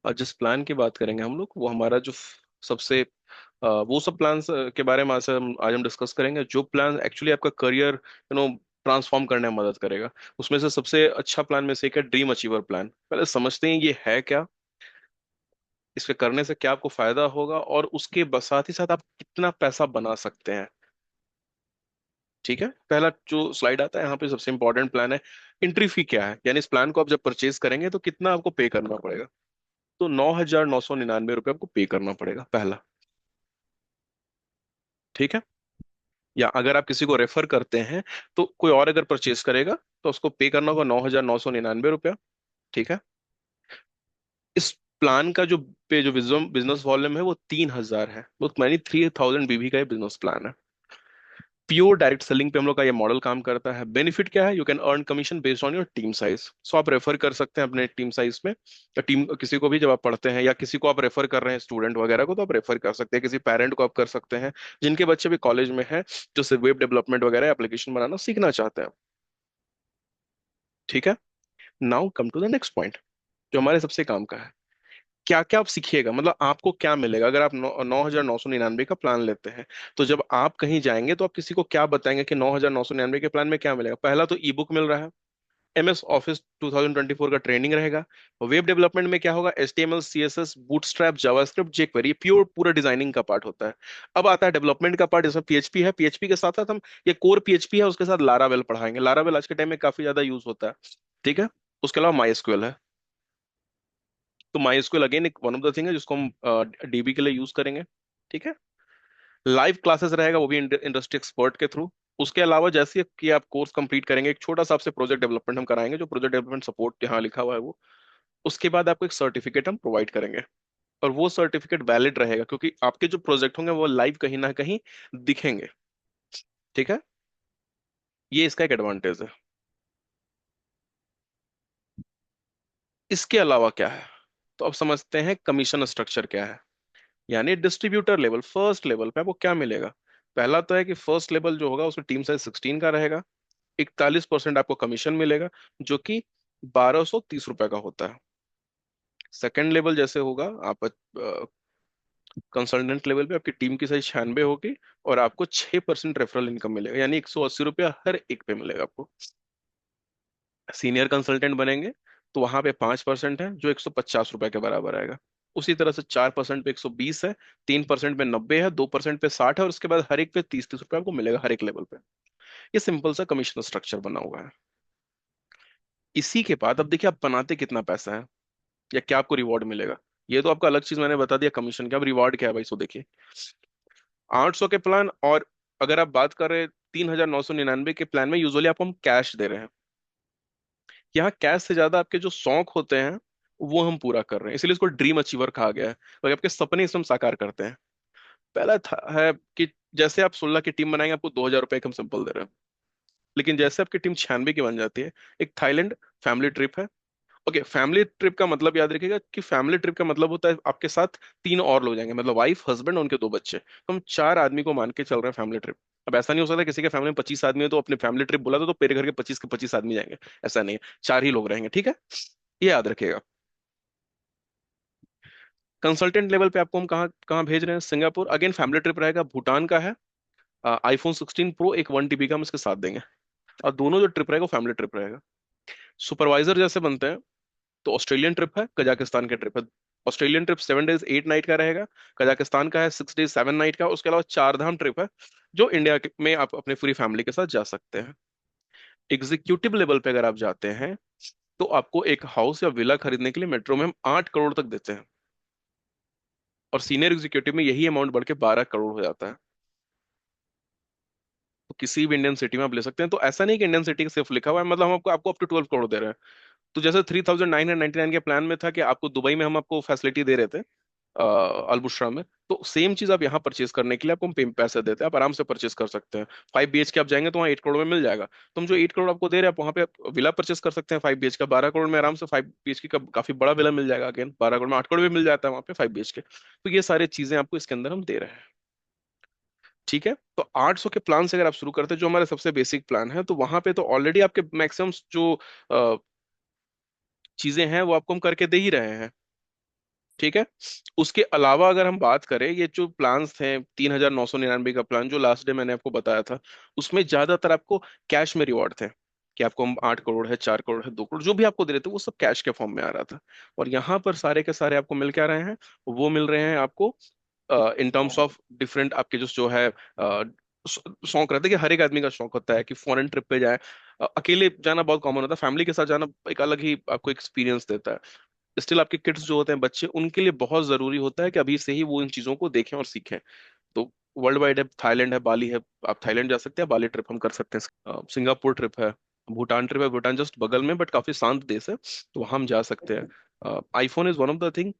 और जिस प्लान की बात करेंगे हम लोग, वो हमारा जो सबसे वो सब प्लान्स के बारे में आज हम डिस्कस करेंगे, जो प्लान एक्चुअली आपका करियर ट्रांसफॉर्म करने में मदद करेगा। उसमें से सबसे अच्छा प्लान में से एक है ड्रीम अचीवर प्लान। पहले समझते हैं ये है क्या, इसके करने से क्या आपको फायदा होगा, और उसके साथ ही साथ आप कितना पैसा बना सकते हैं। ठीक है, पहला जो स्लाइड आता है यहाँ पे सबसे इंपॉर्टेंट प्लान है। एंट्री फी क्या है, यानी इस प्लान को आप जब परचेज करेंगे तो कितना आपको पे करना पड़ेगा। तो 9,999 रुपये आपको पे करना पड़ेगा पहला। ठीक है, या अगर आप किसी को रेफर करते हैं, तो कोई और अगर परचेज करेगा तो उसको पे करना होगा 9,999 रुपया। ठीक है, इस प्लान का जो बिजनेस वॉल्यूम है वो 3,000 है, वो यानी 3,000 BV का ये बिजनेस प्लान है। प्योर डायरेक्ट सेलिंग पे हम लोग का ये मॉडल काम करता है। बेनिफिट क्या है, you can earn commission based on your team size. So आप रेफर कर सकते हैं अपने टीम साइज में, या टीम किसी को भी जब आप पढ़ते हैं, या किसी को आप रेफर कर रहे हैं स्टूडेंट वगैरह को, तो आप रेफर कर सकते हैं। किसी पेरेंट को आप कर सकते हैं जिनके बच्चे भी कॉलेज में हैं, जो सिर्फ वेब डेवलपमेंट वगैरह एप्लीकेशन बनाना सीखना चाहते हैं। ठीक है, now come to the next point, जो हमारे सबसे काम का है। क्या क्या आप सीखिएगा, मतलब आपको क्या मिलेगा अगर आप 9,999 का प्लान लेते हैं। तो जब आप कहीं जाएंगे तो आप किसी को क्या बताएंगे कि 9,999 के प्लान में क्या मिलेगा। पहला तो ई बुक मिल रहा है, MS ऑफिस 2024 का ट्रेनिंग रहेगा। वेब डेवलपमेंट में क्या होगा, HTML CSS bootstrap JavaScript jQuery, pure पूरा डिजाइनिंग का पार्ट होता है। अब आता है डेवलपमेंट का पार्ट, जिसमें PHP है। PHP के साथ साथ हम, ये कोर PHP है, उसके साथ लारावेल पढ़ाएंगे। लारावेल आज के टाइम में काफी ज्यादा यूज होता है। ठीक है, उसके अलावा MySQL है। तो MySQL अगेन एक वन ऑफ द थिंग है जिसको हम DB के लिए यूज करेंगे। ठीक है, लाइव क्लासेस रहेगा, वो भी इंडस्ट्री एक्सपर्ट के थ्रू। उसके अलावा जैसे कि आप कोर्स कंप्लीट करेंगे, एक छोटा सा आपसे प्रोजेक्ट डेवलपमेंट हम कराएंगे, जो प्रोजेक्ट डेवलपमेंट सपोर्ट यहाँ लिखा हुआ है वो। उसके बाद आपको एक सर्टिफिकेट हम प्रोवाइड करेंगे, और वो सर्टिफिकेट वैलिड रहेगा, क्योंकि आपके जो प्रोजेक्ट होंगे वो लाइव कहीं ना कहीं दिखेंगे। ठीक है, ये इसका एक एडवांटेज है। इसके अलावा क्या है, तो अब समझते हैं कमीशन स्ट्रक्चर क्या है। यानी डिस्ट्रीब्यूटर लेवल, फर्स्ट लेवल पे आपको क्या मिलेगा। पहला तो है कि फर्स्ट लेवल जो होगा उसमें टीम साइज 16 का रहेगा। 41% आपको कमीशन मिलेगा, जो कि 1,230 रुपए का होता है। सेकंड लेवल जैसे होगा, आप कंसल्टेंट लेवल पे आपकी टीम की साइज 96 होगी, और आपको 6% रेफरल इनकम मिलेगा, यानी 180 रुपया हर एक पे मिलेगा आपको। सीनियर कंसल्टेंट बनेंगे तो वहां पे 5% है, जो 150 रुपए के बराबर आएगा। उसी तरह से 4% पे 120 है, 3% पे 90 है, 2% पे 60 है, और उसके बाद हर एक पे 30-30 रुपए आपको मिलेगा हर एक लेवल पे। ये सिंपल सा कमीशन स्ट्रक्चर बना हुआ है। इसी के बाद अब देखिए आप बनाते कितना पैसा है, या क्या आपको रिवॉर्ड मिलेगा। ये तो आपका अलग चीज मैंने बता दिया कमीशन का। अब रिवॉर्ड क्या है भाई, सो देखिए, 800 के प्लान, और अगर आप बात कर रहे हैं 3,999 के प्लान में, यूजुअली आपको हम कैश दे रहे हैं। यहाँ कैश से ज्यादा आपके जो शौक होते हैं वो हम पूरा कर रहे हैं, इसलिए इसको ड्रीम अचीवर कहा गया है, क्योंकि आपके सपने इसमें हम साकार करते हैं। पहला है कि जैसे आप 16 की टीम बनाएंगे, आपको 2,000 रुपए का हम सिंपल दे रहे हैं। लेकिन जैसे आपकी टीम 96 की बन जाती है, एक थाईलैंड फैमिली ट्रिप है। ओके, फैमिली ट्रिप का मतलब याद रखिएगा कि फैमिली ट्रिप का मतलब होता है आपके साथ 3 और लोग जाएंगे, मतलब वाइफ, हस्बैंड, उनके 2 बच्चे, तो हम 4 आदमी को मान के चल रहे हैं फैमिली ट्रिप। अब ऐसा नहीं हो सकता किसी के फैमिली में 25 आदमी है तो अपने फैमिली ट्रिप बोला तो मेरे घर के 25 के 25 आदमी जाएंगे। ऐसा नहीं है, 4 ही लोग रहेंगे। ठीक है, ये याद रखिएगा। कंसल्टेंट लेवल पे आपको हम कहाँ कहाँ भेज रहे हैं, सिंगापुर अगेन फैमिली ट्रिप रहेगा। भूटान का है, iPhone 16 Pro एक 1 TB का हम इसके साथ देंगे। और दोनों जो ट्रिप रहेगा वो फैमिली ट्रिप रहेगा। सुपरवाइजर जैसे बनते हैं, तो ऑस्ट्रेलियन ट्रिप है, कजाकिस्तान का ट्रिप है। ऑस्ट्रेलियन ट्रिप 7 days 8 night का रहेगा। कजाकिस्तान का है 6 days 7 night का। उसके अलावा 4 धाम ट्रिप है, जो इंडिया में आप अपने पूरी फैमिली के साथ जा सकते हैं। एग्जीक्यूटिव लेवल पे अगर आप जाते हैं, तो आपको एक हाउस या विला खरीदने के लिए मेट्रो में हम 8 करोड़ तक देते हैं, और सीनियर एग्जीक्यूटिव में यही अमाउंट बढ़ के 12 करोड़ हो जाता है। तो किसी भी इंडियन सिटी में आप ले सकते हैं। तो ऐसा नहीं कि इंडियन सिटी का सिर्फ लिखा हुआ है, मतलब हम आपको आपको अप टू 12 करोड़ दे रहे हैं। तो जैसे 3,999 के प्लान में था कि आपको दुबई में हम आपको फैसिलिटी दे रहे थे, अलबुश्रा में, तो सेम चीज आप यहाँ परचेज करने के लिए आपको हम पैसे देते हैं, आप आराम से परचेज कर सकते हैं। 5 BHK आप जाएंगे तो वहाँ 8 करोड़ में मिल जाएगा। तो हम जो 8 करोड़ आपको दे रहे हैं, आप वहाँ पे विला परचेज कर सकते हैं 5 BHK का 12 करोड़ में आराम से। 5 BHK का काफी बड़ा विला मिल जाएगा, अगेन 12 करोड़ में 8 करोड़ में मिल जाता है वहाँ पे 5 BHK। तो ये सारी चीजें आपको इसके अंदर हम दे रहे हैं। ठीक है, तो 800 के प्लान से अगर आप शुरू करते हैं, जो हमारे सबसे बेसिक प्लान है, तो वहां पे तो ऑलरेडी आपके मैक्सिमम जो चीजें हैं वो आपको हम करके दे ही रहे हैं। ठीक है। उसके अलावा अगर हम बात करें, ये जो प्लान्स थे, 3,999 का प्लान जो लास्ट डे मैंने आपको बताया था, उसमें ज्यादातर आपको कैश में रिवॉर्ड थे, कि आपको हम 8 करोड़ है, 4 करोड़ है, 2 करोड़ जो भी आपको दे रहे थे वो सब कैश के फॉर्म में आ रहा था। और यहाँ पर सारे के सारे आपको मिल क्या रहे हैं, वो मिल रहे हैं आपको इन टर्म्स ऑफ डिफरेंट, आपके जो है शौक रहता है, कि हर एक आदमी का शौक होता है कि फॉरेन ट्रिप पे जाए। अकेले जाना बहुत कॉमन होता है, फैमिली के साथ जाना एक अलग ही आपको एक्सपीरियंस देता है। स्टिल आपके किड्स जो होते हैं, बच्चे, उनके लिए बहुत जरूरी होता है कि अभी से ही वो इन चीजों को देखें और सीखें। तो वर्ल्ड वाइड है, थाईलैंड है, बाली है, आप थाईलैंड जा सकते हैं, बाली ट्रिप हम कर सकते हैं, सिंगापुर ट्रिप है, भूटान ट्रिप है, भूटान जस्ट बगल में बट काफी शांत देश है, तो वहाँ हम जा सकते हैं। IPhone is one of the thing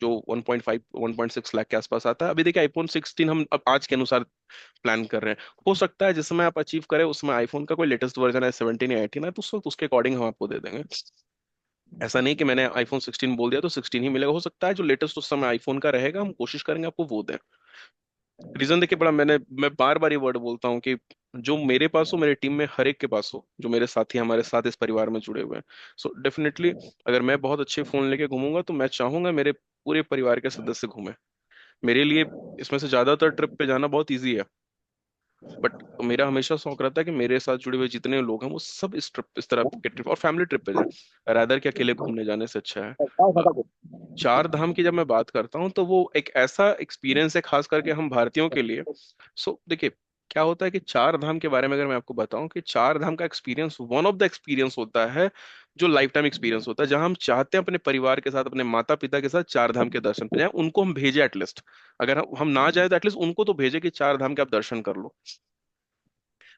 जो 1.5 1.6 लाख के आसपास आता है। अभी देखिए आईफोन 16 हम अब आज के अनुसार प्लान कर रहे हैं, हो सकता है जिस समय आप अचीव करें उसमें आईफोन का कोई लेटेस्ट वर्जन है, 17 या 18 है, तो उस वक्त उसके अकॉर्डिंग हम आपको दे देंगे। ऐसा नहीं कि मैंने आईफोन 16 बोल दिया तो 16 ही मिलेगा, हो सकता है जो लेटेस्ट उस समय आईफोन का रहेगा हम कोशिश करेंगे आपको वो दें। रीजन देखिए, बड़ा मैं बार बार ये वर्ड बोलता हूँ कि जो मेरे पास हो, मेरे टीम में हर एक के पास हो, जो मेरे साथी हमारे साथ इस परिवार में जुड़े हुए हैं। सो डेफिनेटली अगर मैं बहुत अच्छे फोन लेके घूमूंगा तो मैं चाहूंगा मेरे पूरे परिवार के सदस्य घूमें। मेरे लिए इसमें से ज्यादातर ट्रिप पे जाना बहुत ईजी है, बट मेरा हमेशा शौक रहता है कि मेरे साथ जुड़े हुए जितने लोग हैं वो सब इस ट्रिप, इस तरह के ट्रिप और फैमिली ट्रिप पे जाएं, रादर कि अकेले घूमने जाने से अच्छा है। चार धाम की जब मैं बात करता हूँ तो वो एक ऐसा एक्सपीरियंस है खास करके हम भारतीयों के लिए। सो देखिए, क्या होता है कि चार धाम के बारे में अगर मैं आपको बताऊं, कि चार धाम का experience one of the experience होता है जो लाइफ टाइम एक्सपीरियंस होता है, जहां हम चाहते हैं अपने परिवार के साथ, अपने माता पिता के साथ चार धाम के दर्शन पे जाएं, उनको हम भेजें एटलीस्ट। अगर हम ना जाए तो एटलीस्ट उनको तो भेजें कि चार धाम के आप दर्शन कर लो।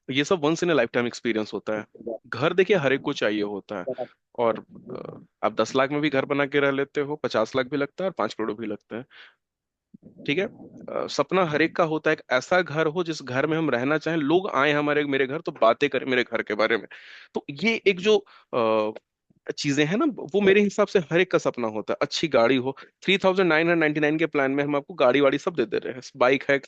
ये सब once in a lifetime experience होता है। घर देखिए हर एक को चाहिए होता है, और आप 10 लाख में भी घर बना के रह लेते हो, 50 लाख भी लगता है और 5 करोड़ भी लगता है। ठीक है। सपना हर एक का होता है एक ऐसा घर हो जिस घर में हम रहना चाहें, लोग आए हमारे मेरे घर तो बातें करें मेरे घर के बारे में। तो ये एक जो चीजें हैं ना, वो मेरे हिसाब से हर एक का सपना होता है। अच्छी गाड़ी हो, 3,999 के प्लान में हम आपको गाड़ी वाड़ी सब दे दे रहे हैं, बाइक है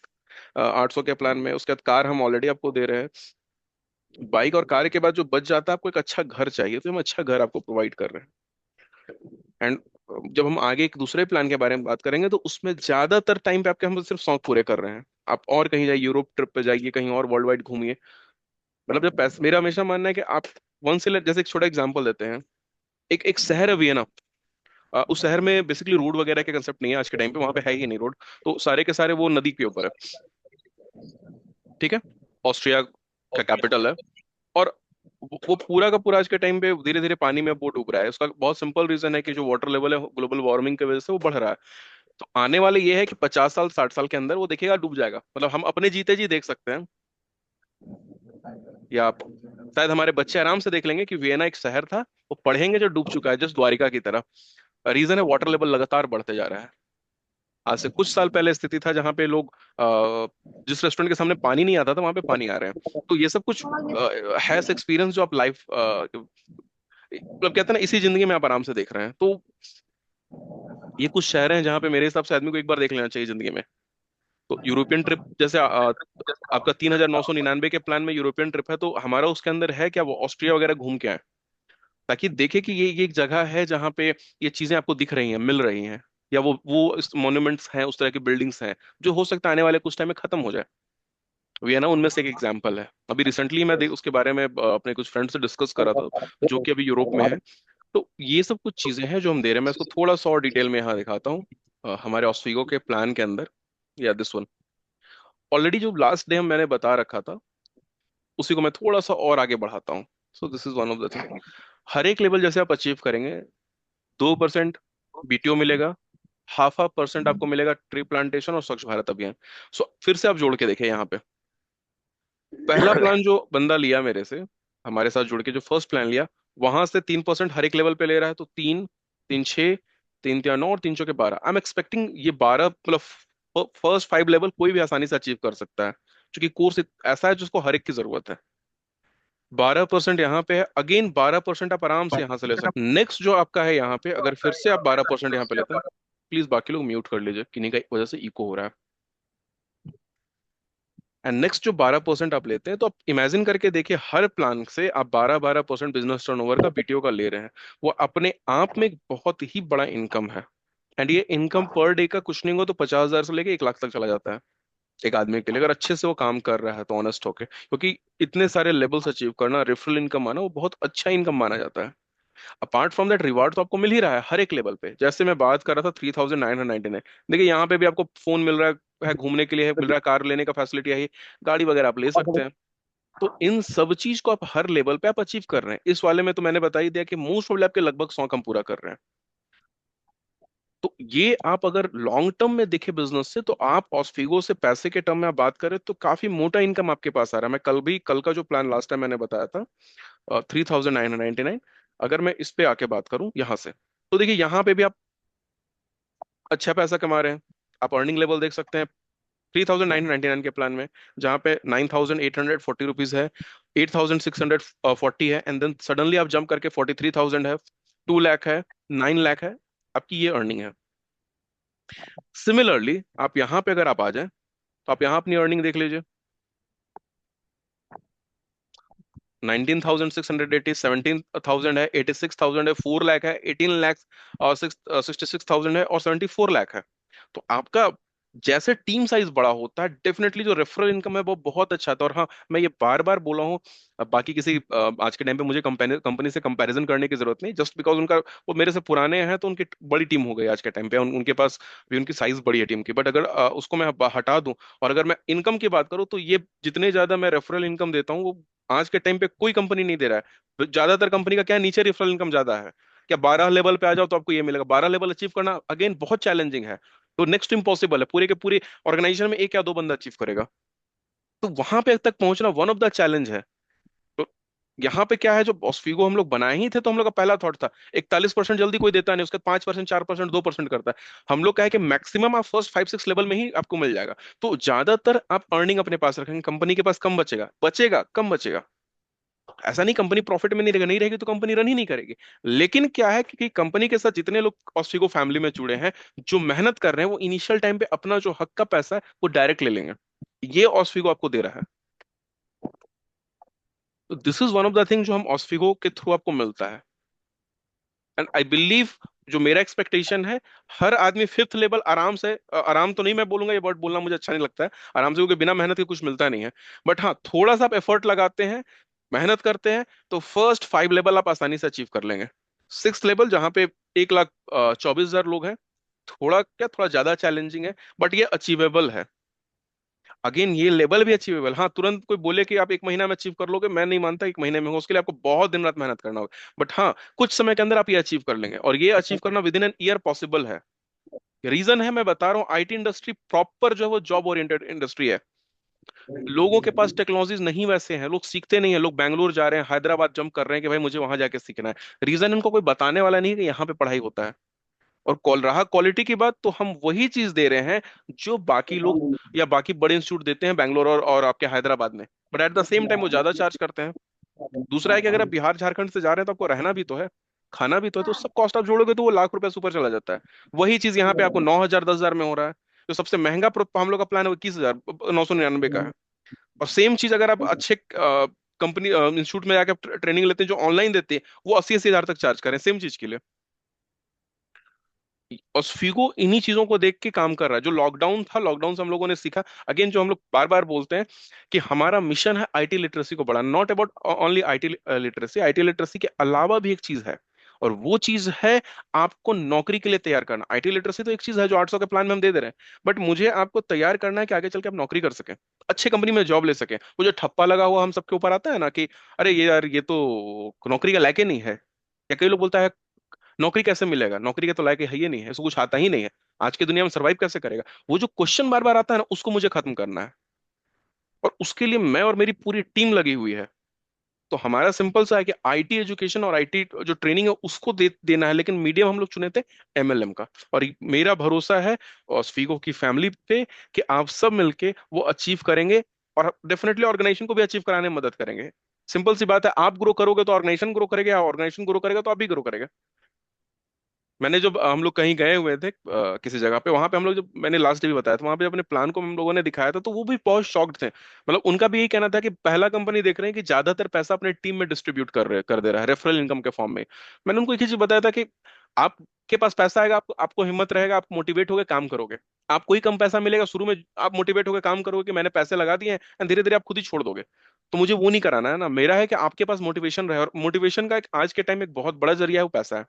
800 के प्लान में, उसके बाद कार हम ऑलरेडी आपको दे रहे हैं। बाइक और कार के बाद जो बच जाता है, आपको एक अच्छा घर चाहिए तो हम अच्छा घर आपको प्रोवाइड कर रहे हैं। एंड जब हम आगे एक दूसरे प्लान के बारे में बात करेंगे तो उसमें ज्यादातर टाइम पे आपके हम सिर्फ शौक पूरे कर रहे हैं। आप और कहीं जाइए, यूरोप ट्रिप पे जाइए, कहीं और वर्ल्ड वाइड घूमिए। मतलब जब पैसे, मेरा हमेशा मानना है कि आप वन से जैसे एक छोटा एग्जांपल देते हैं, एक एक शहर है वियना। उस शहर में बेसिकली रोड वगैरह के कंसेप्ट नहीं है आज के टाइम पे, वहां पे है ही नहीं रोड, तो सारे के सारे वो नदी के ऊपर है। ठीक है। ऑस्ट्रिया का कैपिटल है। और वो पूरा का पूरा आज के टाइम पे धीरे धीरे पानी में वो डूब रहा है। उसका बहुत सिंपल रीजन है कि जो वाटर लेवल है ग्लोबल वार्मिंग की वजह से वो बढ़ रहा है। तो आने वाले ये है कि 50 साल 60 साल के अंदर वो देखिएगा डूब जाएगा, मतलब हम अपने जीते जी देख सकते हैं, या आप शायद हमारे बच्चे आराम से देख लेंगे कि वियना एक शहर था, वो पढ़ेंगे जो डूब चुका है, जस्ट द्वारिका की तरह। रीजन है वाटर लेवल लगातार बढ़ते जा रहा है। आज से कुछ साल पहले स्थिति था जहां पे लोग जिस रेस्टोरेंट के सामने पानी नहीं आता था वहां पे पानी आ रहे हैं। तो ये सब कुछ है एक्सपीरियंस जो आप लाइफ मतलब कहते हैं ना, इसी जिंदगी में आप आराम से देख रहे हैं। तो ये कुछ शहर हैं जहाँ पे मेरे हिसाब से आदमी को एक बार देख लेना चाहिए जिंदगी में। तो यूरोपियन ट्रिप जैसे आपका 3,999 के प्लान में यूरोपियन ट्रिप है, तो हमारा उसके अंदर है क्या, वो ऑस्ट्रिया वगैरह घूम के आए, ताकि देखे कि ये एक जगह है जहाँ पे ये चीजें आपको दिख रही हैं, मिल रही हैं, या वो मॉन्यूमेंट्स हैं, उस तरह की बिल्डिंग्स हैं जो हो सकता है आने वाले कुछ टाइम में खत्म हो जाए। वियना उनमें से एक एग्जाम्पल है। अभी रिसेंटली मैं उसके बारे में अपने कुछ फ्रेंड से डिस्कस कर रहा था, जो कि अभी यूरोप में है। तो ये सब कुछ चीजें हैं जो हम दे रहे हैं। मैं इसको थोड़ा सा और डिटेल में यहाँ दिखाता हूँ। हमारे ऑस्फिगो के प्लान के अंदर, या दिस वन, ऑलरेडी जो लास्ट डे हम मैंने बता रखा था उसी को मैं थोड़ा सा और आगे बढ़ाता हूँ। So this is one of the thing. हर एक लेवल जैसे आप अचीव करेंगे, 2% बीटीओ मिलेगा, हाफ हाफ परसेंट आपको मिलेगा ट्री प्लांटेशन और स्वच्छ भारत अभियान। सो फिर से आप जोड़ के देखें यहाँ पे, पहला प्लान जो बंदा लिया मेरे से, हमारे साथ जुड़ के जो फर्स्ट प्लान लिया, वहां से 3% हर एक लेवल पे ले रहा है, तो 3, 3 6, 3 3 9 और 3 4 के 12, आई एम एक्सपेक्टिंग ये 12 मतलब फर्स्ट 5 लेवल कोई भी आसानी से अचीव कर सकता है, क्योंकि कोर्स ऐसा है जिसको हर एक की जरूरत है। 12% यहाँ पे है, अगेन 12% आप आराम से यहाँ से ले सकते हैं। नेक्स्ट जो आपका है यहाँ पे, अगर फिर से आप 12% यहाँ पे लेते हैं, प्लीज बाकी लोग म्यूट कर लीजिए, किन्हीं का वजह से इको हो रहा है। एंड नेक्स्ट जो 12% आप लेते हैं, तो आप इमेजिन करके देखिए हर प्लान से आप 12% बिजनेस टर्नओवर का बीटीओ का ले रहे हैं। वो अपने आप में एक बहुत ही बड़ा इनकम है। एंड ये इनकम पर डे का कुछ नहीं हो तो 50,000 से लेके 1 लाख तक चला जाता है एक आदमी के लिए, अगर अच्छे से वो काम कर रहा है तो, ऑनेस्ट होके, क्योंकि इतने सारे लेवल्स अचीव करना, रेफरल इनकम आना, वो बहुत अच्छा इनकम माना जाता है। अपार्ट फ्रॉम दैट रिवार्ड तो आपको मिल ही रहा है हर एक लेवल पे। जैसे मैं बात कर रहा था 3,999, देखिए यहाँ पे भी आपको फोन मिल रहा है घूमने के लिए है, मिल रहा है कार लेने का फैसिलिटी है, गाड़ी वगैरह आप ले सकते हैं। तो इन सब चीज को आप हर लेवल पे आप अचीव कर रहे हैं। इस वाले में तो मैंने बता ही दिया कि मोस्ट प्रोबेबली आपके लगभग 100 कम पूरा कर रहे हैं। तो ये आप अगर लॉन्ग टर्म में देखें बिजनेस से, तो आप ऑस्फिगो से पैसे के टर्म में आप बात करें तो काफी मोटा इनकम आपके पास आ रहा है। मैं कल का जो प्लान लास्ट टाइम मैंने बताया था 3,999, अगर मैं इस पे आके बात करूं यहाँ से, तो देखिए यहाँ पे भी आप अच्छा पैसा कमा रहे हैं। आप अर्निंग लेवल देख सकते हैं 3,999 के प्लान में, जहाँ पे 9,840 रुपीज है, 8,640 है, एंड देन सडनली आप जंप करके 43,000 है, 2 लाख है, 9 लाख है, आपकी ये अर्निंग है। सिमिलरली आप यहाँ पे अगर आप आ जाएं, तो आप यहाँ अपनी अर्निंग देख लीजिए। 19,680, 17,000 है, 86,000 है, 4 लाख है, 18 लाख और 66,000 है, और 74 लाख है। तो आपका जैसे टीम साइज बड़ा होता है, डेफिनेटली जो रेफरल इनकम है वो बहुत अच्छा था। और हाँ, मैं ये बार बार बोला हूँ, बाकी किसी आज के टाइम पे मुझे कंपनी कंपनी से कंपैरिजन करने की जरूरत नहीं, जस्ट बिकॉज उनका वो मेरे से पुराने हैं, तो उनकी बड़ी टीम हो गई आज के टाइम पे, उनके पास भी उनकी साइज बड़ी है टीम की। बट अगर उसको मैं हटा दूं, और अगर मैं इनकम की बात करूं, तो ये जितने ज्यादा मैं रेफरल इनकम देता हूँ, वो आज के टाइम पे कोई कंपनी नहीं दे रहा है। तो ज्यादातर कंपनी का क्या है, नीचे रेफरल इनकम ज्यादा है। क्या 12 लेवल पे आ जाओ तो आपको ये मिलेगा? 12 लेवल अचीव करना अगेन बहुत चैलेंजिंग है, तो नेक्स्ट इम्पॉसिबल है। पूरे के पूरे ऑर्गेनाइजेशन में एक या दो बंदा अचीव करेगा, तो वहां पे तक पहुंचना वन ऑफ द चैलेंज है। तो यहाँ पे क्या है, जो ऑस्फिगो हम लोग बनाए ही थे, तो हम लोग का पहला थॉट था 41% जल्दी कोई देता नहीं, उसके 5%, 4%, 2% करता है। हम लोग क्या है कि मैक्सिमम आप फर्स्ट 5-6 लेवल में ही आपको मिल जाएगा। तो ज्यादातर आप अर्निंग अपने पास रखेंगे, कंपनी के पास कम बचेगा, बचेगा कम बचेगा। ऐसा नहीं कंपनी प्रॉफिट में नहीं रहेगा, नहीं रहेगी तो कंपनी रन ही नहीं करेगी। लेकिन क्या है कि कंपनी के साथ जितने लोग ऑस्फिगो फैमिली में जुड़े हैं, जो मेहनत कर रहे हैं, वो इनिशियल टाइम पे अपना जो हक का पैसा है वो डायरेक्ट ले लेंगे। ये ऑस्फिगो आपको दे रहा है। तो this is one of the thing जो हम ऑस्फिगो के थ्रू आपको मिलता है। एंड आई बिलीव, जो मेरा एक्सपेक्टेशन है, हर आदमी फिफ्थ लेवल आराम से, आराम तो नहीं मैं बोलूंगा, ये वर्ड बोलना मुझे अच्छा नहीं लगता है आराम से, क्योंकि बिना मेहनत के कुछ मिलता नहीं है। बट हाँ, थोड़ा सा आप एफर्ट लगाते हैं, मेहनत करते हैं, तो फर्स्ट 5 लेवल आप आसानी से अचीव कर लेंगे। 6 लेवल जहाँ पे 1,24,000 लोग हैं, थोड़ा क्या, थोड़ा ज्यादा चैलेंजिंग है, बट ये अचीवेबल है। अगेन ये लेवल भी अचीवेबल, हाँ तुरंत कोई बोले कि आप 1 महीना में अचीव कर लोगे, मैं नहीं मानता 1 महीने में हो, उसके लिए आपको बहुत दिन रात मेहनत करना होगा। बट हाँ, कुछ समय के अंदर आप ये अचीव कर लेंगे, और ये अचीव करना with in an year possible है। रीजन है, मैं बता रहा हूँ, आईटी इंडस्ट्री प्रॉपर जो है वो जॉब ओरिएंटेड इंडस्ट्री है। लोगों के पास टेक्नोलॉजीज नहीं वैसे हैं, लोग सीखते नहीं है, लोग बैंगलोर जा रहे हैं, हैदराबाद जंप कर रहे हैं कि भाई मुझे वहां जाके सीखना है। रीजन उनको कोई बताने वाला नहीं है कि यहाँ पे पढ़ाई होता है। और कॉल रहा क्वालिटी की बात, तो हम वही चीज दे रहे हैं जो बाकी लोग या बाकी बड़े इंस्टीट्यूट देते हैं बैंगलोर और आपके हैदराबाद में। But at the same time वो ज्यादा चार्ज करते हैं। दूसरा है कि अगर आप बिहार झारखंड से जा रहे हैं, तो आपको रहना भी तो है, खाना भी तो है, तो सब कॉस्ट आप जोड़ोगे तो वो लाख रुपए से ऊपर चला जाता है। वही चीज यहाँ पे आपको 9,000 10,000 में हो रहा है। जो सबसे महंगा हम लोग का प्लान है वो 21,999 का है। और सेम चीज अगर आप अच्छे कंपनी इंस्टीट्यूट में जाकर ट्रेनिंग लेते हैं जो ऑनलाइन देते हैं, वो 80-80 हजार तक चार्ज करें सेम चीज के लिए। और स्फीगो इन्हीं चीजों को देख के काम कर रहा है। जो लॉकडाउन था, लॉकडाउन से हम लोगों ने सीखा, अगेन जो हम लोग बार बार बोलते हैं कि हमारा मिशन है आईटी लिटरेसी को बढ़ाना, not about only IT literacy, IT literacy के अलावा भी एक चीज है, और वो चीज है आपको नौकरी के लिए तैयार करना। आईटी लिटरेसी तो एक चीज है जो 800 के प्लान में हम दे दे रहे हैं, बट मुझे आपको तैयार करना है कि आगे चल के आप नौकरी कर सकें, अच्छे कंपनी में जॉब ले सकें। वो जो ठप्पा लगा हुआ हम सबके ऊपर आता है ना कि अरे ये यार ये तो नौकरी का लायक ही नहीं है, या कई लोग बोलता है नौकरी कैसे मिलेगा, नौकरी के तो लायक है ही नहीं है, इसको कुछ आता ही नहीं है, आज की दुनिया में सर्वाइव कैसे करेगा। वो जो क्वेश्चन बार बार आता है ना, उसको मुझे खत्म करना है, और उसके लिए मैं और मेरी पूरी टीम लगी हुई है। तो हमारा सिंपल सा है कि आईटी एजुकेशन और आईटी जो ट्रेनिंग है उसको देना है, लेकिन मीडियम हम लोग चुने थे एमएलएम का। और मेरा भरोसा है और स्फीगो की फैमिली पे कि आप सब मिलके वो अचीव करेंगे, और डेफिनेटली ऑर्गेनाइजेशन को भी अचीव कराने में मदद करेंगे। सिंपल सी बात है, आप ग्रो करोगे तो ऑर्गेनाइजेशन ग्रो करेगा, ऑर्गेनाइजेशन ग्रो करेगा तो आप भी ग्रो करेगा। मैंने जब हम लोग कहीं गए हुए थे किसी जगह पे, वहां पे हम लोग, जब मैंने लास्ट डे भी बताया था, वहां पे अपने प्लान को हम लोगों ने दिखाया था, तो वो भी बहुत शॉक्ड थे। मतलब उनका भी यही कहना था कि पहला कंपनी देख रहे हैं कि ज्यादातर पैसा अपने टीम में डिस्ट्रीब्यूट कर दे रहा है रेफरल इनकम के फॉर्म में। मैंने उनको एक ही चीज बताया था कि आपके पास पैसा आएगा, आपको हिम्मत रहेगा, आप मोटिवेट होकर काम करोगे, आपको ही कम पैसा मिलेगा शुरू में, आप मोटिवेट होकर काम करोगे कि मैंने पैसे लगा दिए हैं, एंड धीरे धीरे आप खुद ही छोड़ दोगे। तो मुझे वो नहीं कराना है ना, मेरा है कि आपके पास मोटिवेशन रहे, और मोटिवेशन का एक आज के टाइम में एक बहुत बड़ा जरिया है, वो पैसा है।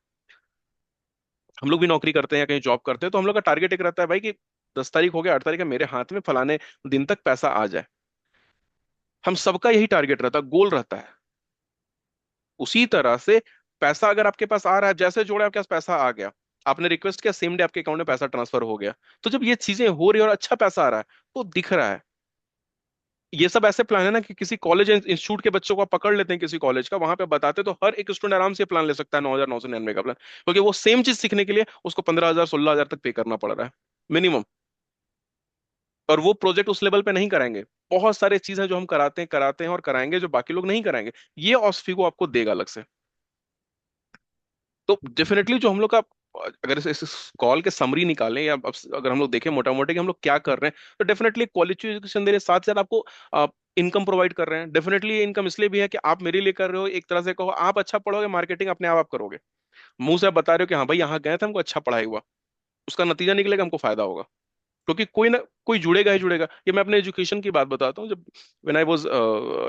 हम लोग भी नौकरी करते हैं या कहीं जॉब करते हैं, तो हम लोग का टारगेट एक रहता है भाई कि 10 तारीख हो गया, 8 तारीख है, मेरे हाथ में फलाने दिन तक पैसा आ जाए। हम सबका यही टारगेट रहता है, गोल रहता है। उसी तरह से पैसा अगर आपके पास आ रहा है, जैसे जोड़े आपके पास पैसा आ गया, आपने रिक्वेस्ट किया, सेम डे आपके अकाउंट में पैसा ट्रांसफर हो गया। तो जब ये चीजें हो रही है और अच्छा पैसा आ रहा है, तो दिख रहा है। ये सब ऐसे प्लान है ना कि किसी कॉलेज इंस्टीट्यूट के बच्चों को आप पकड़ लेते हैं किसी कॉलेज का, वहां पे बताते, तो हर एक स्टूडेंट आराम से प्लान ले सकता है 9,999 का प्लान, क्योंकि वो सेम चीज सीखने के लिए उसको 15,000 16,000 तक पे करना पड़ रहा है मिनिमम। और वो प्रोजेक्ट उस लेवल पे नहीं कराएंगे। बहुत सारे चीज हैं जो हम कराते हैं और कराएंगे, जो बाकी लोग नहीं कराएंगे। ये ऑस्फिगो आपको देगा अलग से। तो डेफिनेटली जो हम लोग का, अगर इस कॉल के समरी निकालें, या अगर हम लोग देखें मोटा मोटी कि हम लोग क्या कर रहे हैं, तो डेफिनेटली क्वालिटी एजुकेशन दे रहे, साथ साथ आपको इनकम प्रोवाइड कर रहे हैं। डेफिनेटली ये इनकम इसलिए भी है कि आप मेरे लिए कर रहे हो, एक तरह से कहो आप अच्छा पढ़ोगे, मार्केटिंग अपने आप करोगे। मुंह से आप बता रहे हो कि हाँ भाई यहाँ गए थे, हमको अच्छा पढ़ाई हुआ, उसका नतीजा निकलेगा, हमको फायदा होगा। क्योंकि कोई ना कोई जुड़ेगा ही जुड़ेगा। ये मैं अपने एजुकेशन की बात बताता हूँ। जब when I was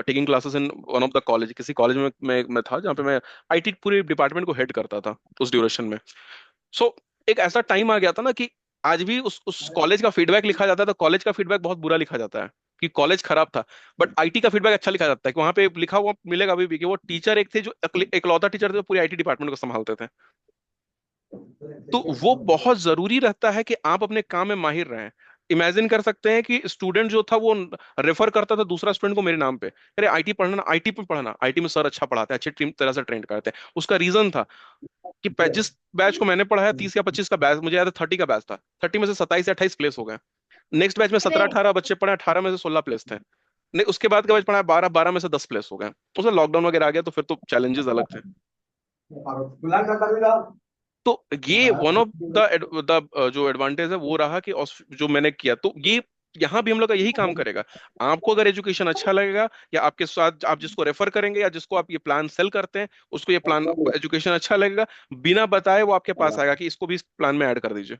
taking classes in one of the college, किसी कॉलेज में मैं था जहाँ पे मैं आईटी पूरे डिपार्टमेंट को हेड करता था उस ड्यूरेशन में। सो एक ऐसा टाइम आ गया था ना कि आज भी उस कॉलेज का फीडबैक लिखा जाता है, तो कॉलेज का फीडबैक बहुत बुरा लिखा जाता है कि कॉलेज खराब था। बट आईटी का फीडबैक अच्छा लिखा जाता है, कि वहां पे लिखा हुआ मिलेगा अभी भी कि वो टीचर एक थे जो इकलौता टीचर थे जो पूरी आईटी डिपार्टमेंट को संभालते थे। तो वो बहुत जरूरी रहता है कि आप अपने काम में माहिर रहें। इमेजिन कर सकते हैं कि स्टूडेंट जो था वो रेफर करता था दूसरा स्टूडेंट को मेरे नाम पे, अरे आईटी पढ़ना, आईटी में पढ़ना, आईटी में सर अच्छा पढ़ाते हैं, अच्छी टीम तरह से ट्रेन करते हैं। उसका रीजन था कि जिस बैच को मैंने पढ़ाया, 30 या 25 का बैच, मुझे याद है 30 का बैच था, 30 में से 27 या 28 प्लेस हो गए। नेक्स्ट बैच में 17 18 बच्चे पढ़े, 18 में से 16 प्लेस थे। नहीं, उसके बाद का बैच पढ़ा 12 12 में से 10 प्लेस हो गए। उसमें लॉकडाउन वगैरह आ गया, तो फिर तो चैलेंजेस अलग थे। तो ये वन ऑफ द जो एडवांटेज है वो रहा कि जो मैंने किया, तो ये यहाँ भी हम लोग का यही काम करेगा। आपको अगर एजुकेशन अच्छा लगेगा, या आपके साथ आप जिसको रेफर करेंगे, या जिसको आप ये प्लान सेल करते हैं, उसको ये प्लान एजुकेशन अच्छा लगेगा, बिना बताए वो आपके पास आएगा कि इसको भी इस प्लान में ऐड कर दीजिए।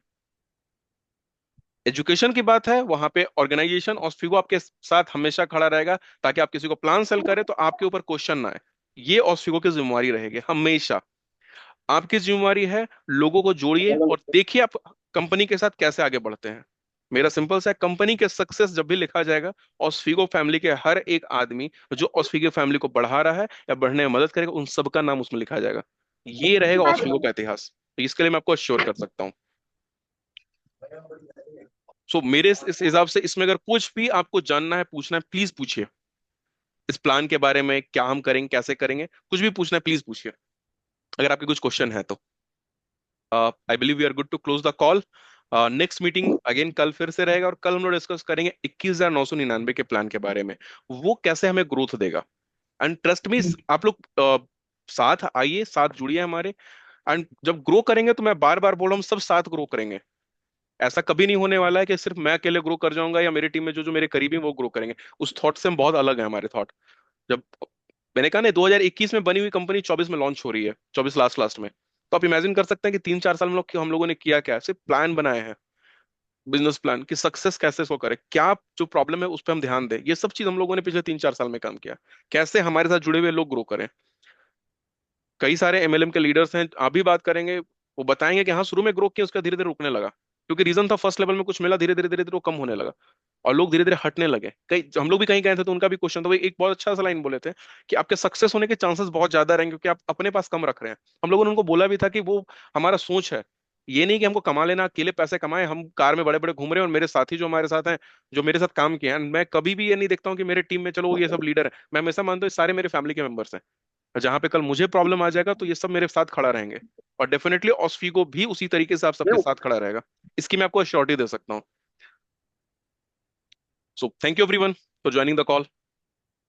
एजुकेशन की बात है, वहां पे ऑर्गेनाइजेशन और फिगो आपके साथ हमेशा खड़ा रहेगा, ताकि आप किसी को प्लान सेल करें तो आपके ऊपर क्वेश्चन ना आए। ये ऑस्फिगो की जिम्मेवारी रहेगी हमेशा। आपकी जिम्मेवारी है, लोगों को जोड़िए और देखिए आप कंपनी के साथ कैसे आगे बढ़ते हैं। मेरा सिंपल सा है, कंपनी के सक्सेस जब भी लिखा जाएगा, ऑस्फिगो फैमिली के हर एक आदमी जो ऑस्फिगो फैमिली को बढ़ा रहा है या बढ़ने में मदद करेगा, उन सबका नाम उसमें लिखा जाएगा। ये रहेगा ऑस्फिगो का इतिहास। तो इसके लिए मैं आपको अश्योर कर सकता हूँ। सो मेरे इस हिसाब से, इसमें अगर कुछ भी आपको जानना है, पूछना है, प्लीज पूछिए। इस प्लान के बारे में, क्या हम करेंगे, कैसे करेंगे, कुछ भी पूछना है प्लीज पूछिए, अगर आपके कुछ क्वेश्चन है तो। I believe we are good to close the call. Next meeting again कल फिर से रहेगा, और कल हम लोग डिस्कस करेंगे 21,999 के प्लान के बारे में। वो कैसे हमें ग्रोथ देगा। एंड ट्रस्ट मी, आप लोग साथ आइए, साथ जुड़िए हमारे। एंड जब ग्रो करेंगे, तो मैं बार बार बोल रहा हूँ, सब साथ ग्रो करेंगे। ऐसा कभी नहीं होने वाला है कि सिर्फ मैं अकेले ग्रो कर जाऊंगा, या मेरी टीम में जो जो मेरे करीबी हैं वो ग्रो करेंगे। उस थॉट से हम बहुत अलग है, हमारे थॉट। जब मैंने कहा ना, 2021 में बनी हुई कंपनी 24 में लॉन्च हो रही है, 24 लास्ट लास्ट में। तो आप इमेजिन कर सकते हैं कि 3 4 साल में हम लोगों ने किया क्या, सिर्फ प्लान बनाए हैं। बिजनेस प्लान कि सक्सेस कैसे इसको करें, क्या जो प्रॉब्लम है उस पर हम ध्यान दें, ये सब चीज हम लोगों ने पिछले 3 4 साल में काम किया। कैसे हमारे साथ जुड़े हुए लोग ग्रो करें। कई सारे एमएलएम के लीडर्स हैं, आप भी बात करेंगे, वो बताएंगे कि हाँ शुरू में ग्रो किया, उसका धीरे धीरे रुकने लगा, क्योंकि रीजन था फर्स्ट लेवल में कुछ मिला, धीरे धीरे धीरे धीरे वो कम होने लगा, और लोग धीरे धीरे हटने लगे। कई हम लोग भी कहीं गए थे, तो उनका भी क्वेश्चन था, वो एक बहुत अच्छा सा लाइन बोले थे कि आपके सक्सेस होने के चांसेस बहुत ज्यादा रहेंगे, क्योंकि आप अपने पास कम रख रहे हैं। हम लोगों ने उनको बोला भी था कि वो हमारा सोच है, ये नहीं कि हमको कमा लेना, अकेले पैसे कमाए, हम कार में बड़े बड़े घूम रहे हैं, और मेरे साथी जो हमारे साथ हैं, जो मेरे साथ काम किए हैं, मैं कभी भी ये नहीं देखता हूँ कि मेरे टीम में चलो ये सब लीडर है। मैं हमेशा मानता हूँ ये सारे मेरे फैमिली के मेंबर्स हैं, और जहां पे कल मुझे प्रॉब्लम आ जाएगा, तो ये सब मेरे साथ खड़ा रहेंगे। और डेफिनेटली ऑस्फिगो भी उसी तरीके से आप सबके साथ खड़ा रहेगा। इसकी मैं आपको अश्योरिटी दे सकता हूँ। So thank you everyone for joining the call.